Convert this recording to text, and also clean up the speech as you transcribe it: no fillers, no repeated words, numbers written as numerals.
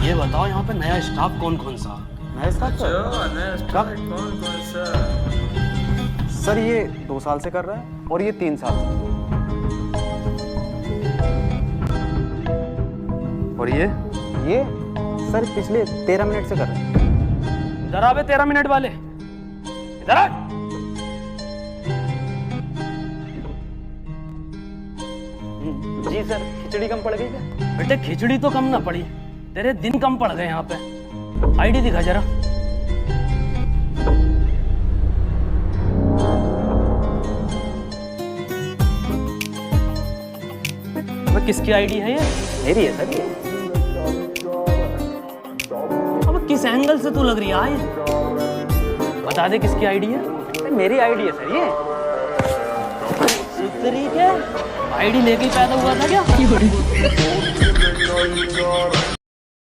ये बताओ यहाँ पे नया स्टाफ कौन कौन सा? नया स्टाफ नया स्टाफ कौन कौन सा? सर ये 2 साल से कर रहा है और ये 3 साल से। और ये सर पिछले 13 मिनट से कर रहा है। इधर आ बे 13 मिनट वाले, इधर आ। जी सर, खिचड़ी कम पड़ गई क्या? बेटे खिचड़ी तो कम ना पड़ी, तेरे दिन कम पड़ गए यहाँ पे। आईडी दिखा जरा। अब किसकी आईडी है ये? मेरी है सर ये। अब किस एंगल से तू लग रही है ये? बता दे किसकी आईडी है? मेरी आईडी है सर ये। आईडी लेके ही पैदा हुआ था क्या?